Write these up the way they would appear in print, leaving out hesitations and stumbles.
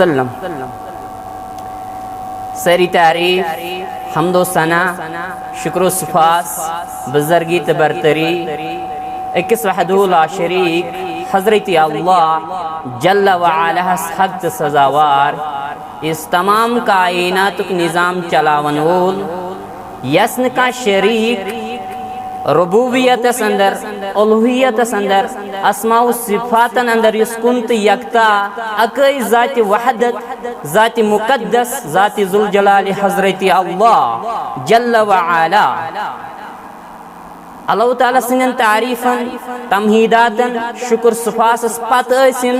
वसल्लम। सारी तारीफ हम्दो सना शुक्र सुफास बुजुर्गी तबरतरी इक्स वहदुल्ला शरीक हजरत अल्लाह जल्ल व अला हक सजावार इस तमाम कायनातुक निज़ाम चलावन वोल यस्न का शरीक रुबूबियत अंदर उलूहियत अंदर अस्माउ सिफातन अंदर युस्कुंत यक्ता अकई ज़ाति वहदत ज़ाति मुकद्दस ज़ाति ज़ुल जलाल हज़रत अल्लाह जल्ल व अला अल्लाह ताला सिंगन तारीफन तमहीदातन शुक्र सुफास पत ऐसिन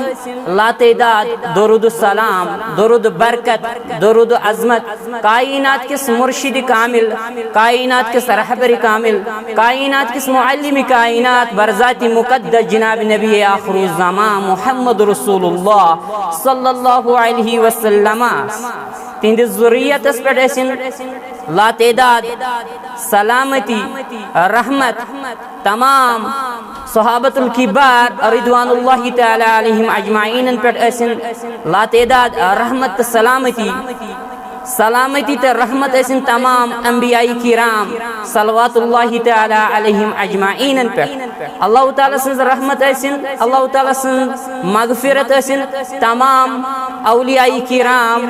लातेदाद दरुद सलाम दरुद बरकत दरुद अजमत कायनात किस मुर्शिद कामिल कायनात किस रहबर कामिल कायनात किस मुअल्लिम कायनात बरज़ाति मुक़द्दस जनाब नबी आखिरुज़्ज़मा मुहम्मद रसूलुल्लाह सल्लल्लाहु अलैहि वसल्लम तिंद ज़ुर्रियतस पे ऐसिन लातेदाद सलामती रहमत तमाम सहाबतुल किबार रिदवानुल्लाहि तआला अलैहिम अजमाइन पे ऐसिन लातेदाद रहमत सलामती ते रहमत ऐसिन तमाम अंबियाई किराम सलवातुल्लाहि तआला अलैहिम अजमाइन पे अल्लाह ताला सिंज रहमत ऐसिन अल्लाह ताला सिंज मगफिरत ऐसिन तमाम औलियाई किराम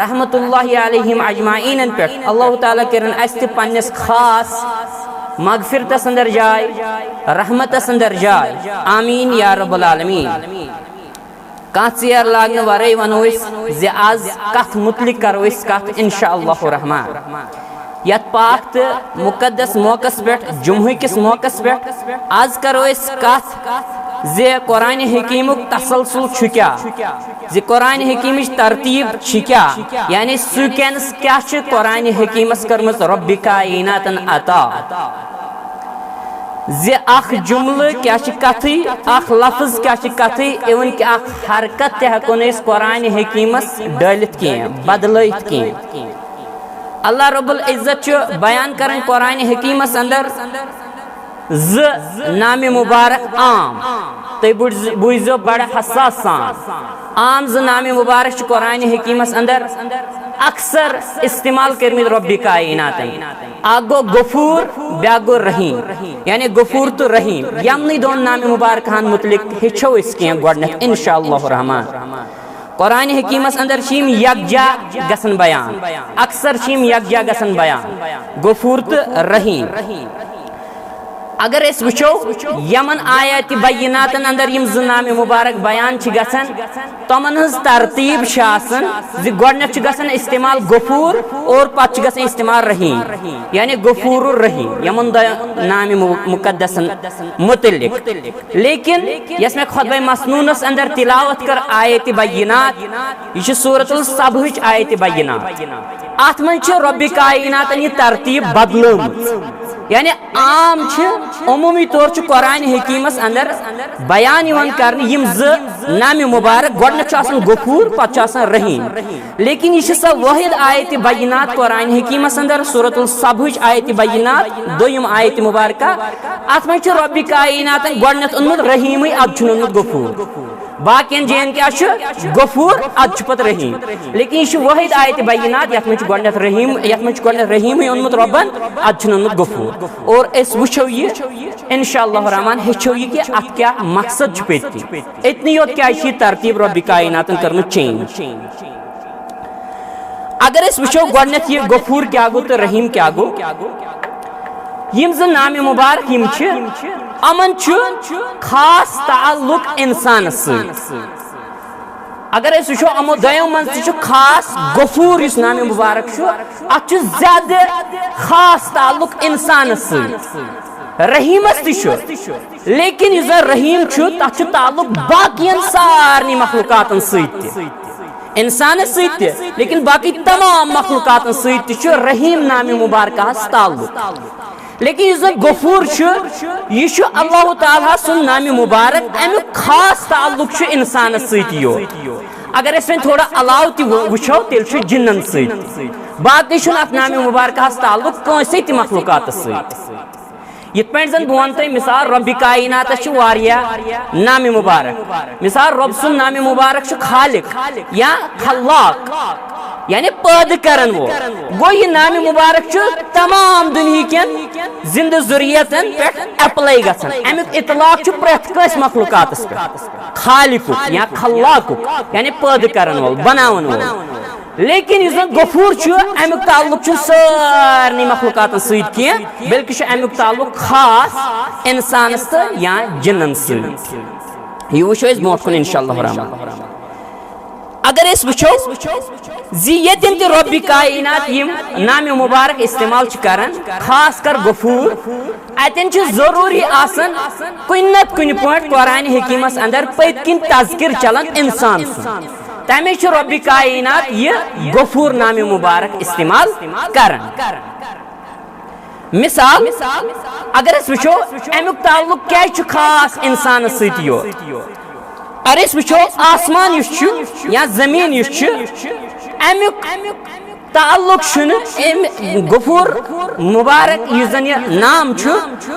रहमतुल्लाहि अलैहिम अजमाइन पे अल्लाह ताला करन अस्ति पन्नस खास मगफिरत अंदर जाय रहमत अंदर जाय आमीन या रब्बल आलमीन। कायर लागन वरे वनो जे आज कथ मुतलिक करो कथ इंशाअल्लाह रहमान यत पाक तो मुकद्दस मौकस पे जुम्मे किस मौकस पे आज करो कथ जे कुरान हकीमुक तसलसल क्या जे कुरान हकीमिच तरतीब क्या यानी सीक्वेंस क्या कुरान हकीमस कर्मस रब्बि कायनातन अता जे अख जुमल क्या कथी अख लफ्ज क्या कथी इवन कि अख हरकत ते हको कुरान हकीमस डलित कह बदलित कह अल्लाह रब्बुल इज्जत बयान कर कुरान हकीमस अंदर ज नाम मुबारक आम तुम बुझो बड़ हसास सान आम ज नाम मुबारक कुरान हकीमस अंदर अक्सर इस्तेमाल करमित रब्बि कायनातन अख गो गफूर ब्या गो रहीम यानी गफूर तो रहीम यमन दोन नाम मुबारक मुतलिक हेचो कह गोडनथ इंशाअल्लाह रहमान। कुरान हकीमस अंदर छीम यकजा गसन बयान अक्सर छीम यकजा गसन बयान गफूर तो रहीम अगर इस वुचो यमन आयत बैनातन अंदर यम ज नाम मुबारक बयान गसन तमन हज तरतीब गोडनथ गसन इस्तेमाल गफूर और पत गसन इस्तेमाल रहीम यानी गफूर रहीम यमन नाम मुकद्दसन मुतलिक लेकिन यस में खुतबा मसनूनस अंदर तिलावत कर आयत बैनात यह सूरतुल सबहच आयत बैनात अत मन रब्बि कायनातन यह तरतीब बदलम यानी आम अमूमी तौर कुरान हकीमस अंदर बयान कर नाम मुबारक गोडनथ गफूर पत रहीम लेकिन यह सा वाहिद आयत बैनात कुरान हकीमस अंदर सूरतुल सबहच आयत बैनात दोयम आयत मुबारक अत मन रब्बि कायनातन गोडनथ ओनमुत रहीम अब ओनमुत गफूर बाकियन जैन क्या गफूर अद पत रहीम लेकिन यह वाहिद आयत बैनात यथ में गोडनथ रहीम ओनमुत रब्बन अद ओनमुत गफूर और इस वुचो ये इंशाअल्लाह रहमान हेचो ये कि अत क्या मकसद इतनी योत क्या तरतीब रब्बि कायनातन करम चेंज अगर इस वुचो गोडनथ ये गफूर क्या गो तो रहीम क्या गो यम ज नाम मुबारक यम अमन खास ताल्लुक इंसान अगर वो अमो दयो मन खास गफूर इस नाम मुबारक अत ज्यादा खास ताल्लुक इंसान रहीमस लेकिन इस रहीम तथ ताल्लुक बाकियन सारनी मखलूकातन इंसान लेकिन बाकी तमाम मखलूकातन रहीम नाम मुबारक ताल्लुक लेकिन इस गफूर यह अल्लाह ताला सुन नाम मुबारक अमुक खास ताल्लुक इंसान अगर थोड़ा अलाव वो तेल जिन्न बाकी अत नाम मुबारक ताल्लुक कंसे मखलूकात ये पे बन तुम मिसाल रब्बी कायनात नाम मुबारक मिसाल रब सुन नाम मुबारक खालिक या खल्लाक यानी पैद करन वो गो ये नाम मुबारक तमाम दुनिया कन जिंद जुरियतन पे अप्लाई गसन अमुक इतलाक प्रेथ कस मखलूकातस पे खालिक या खल्लाक यानी पैद करन वोल बनावन वोल लेकिन इस गफूर अमुक ताल्लुक सारे मखलूकातन सत कह बल्कि अमुक ताल्लुक खास इंसानस तो या जिन्न सत यह वो ब्रोट कुन इंशाअल्लाह रहमान अगर वो यन त रब्बी कायनात नाम मुबारक इस्तेमाल करन खास कर गफूर अतन जरूरी आसन कुन नत कुन पॉइंट कुरान हकीमस अंदर पत किन तज़किर चलन इंसान सुन तमे रब्बी कायनात यह गफूर नाम मुबारक इस्तेमाल करन मिसाल अगर वो अमुक ताल्लुक क्या खास इंसान सत अरे वो आसमान या जमीन अमुक ताल्लुक गफूर मुबारक जन नाम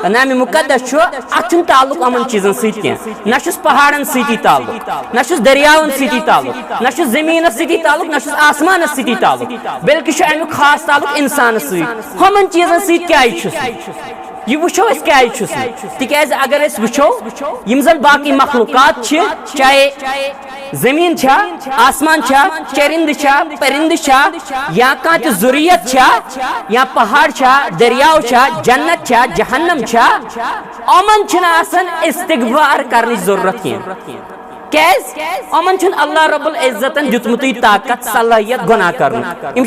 नाम मुकद्दस अत ताल्लुक अमन चीजन सत ना पहाड़न सती ताल्लुक ना दरियावन सती ताल्लुक ना जमीन सती ताल्लुक ना आसमान सती ताल्लुक बल्कि अमुक खास ताल्लुक इंसान सत हमन चीजन सत क्या यह वो क्या तिकाज अगर वो जन बाकी मखलूकात चाहे जमीन आसमान चरिंद परिंद या कह जुरियत या पहाड़ दरियाव जन्नत जहन्नम अमन इस्तिगफार करने जरूरत अमन अल्लाह रब्बुल इज्जतन दितमुत ताकत सलाहियत गुनाह कर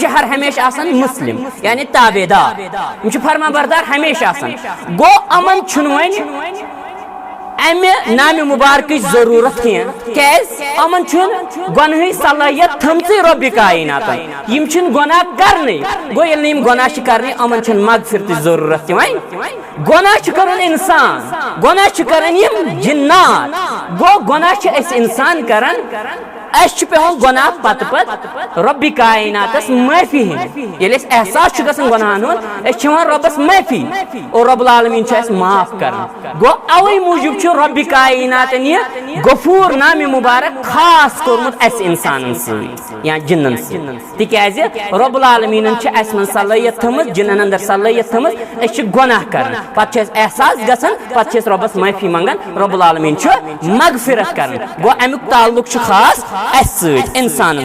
हर हमेशा मुस्लिम यानी ताबेदार फरमा बरदार हमेशा गो अमन वन अमे नाम मुबारक जरूरत कह अमन गुनाह सलाहियत थमच रब्बी कायनात गुनाह करने गो ये गुनाह करने अमन मगफिरत जरूरत गुनाह कर इंसान गुनाह कर जिन्नात गो गुनाह इंसान करान पेवन गुनाह पत पत रब्बी कायनातस माफी ये एहसास गुनाहन रब्बस माफी और रब्बुल आलमीन माफ कर गो अवे मूजूब रब्बी कायनातन यह गफूर नाम मुबारक खास कोरमुत इंसान या जिन्न तिकाज रब्बुल आलमीन मन सलाहियत थमत जिन्न अंदर सलाहियत थमत गुनाह कर पे एहसास गसन पे रब्बस माफी मंगन रब्बुल आलमीन मगफिरत कर गो अमुक ताल्लुक खास इंसान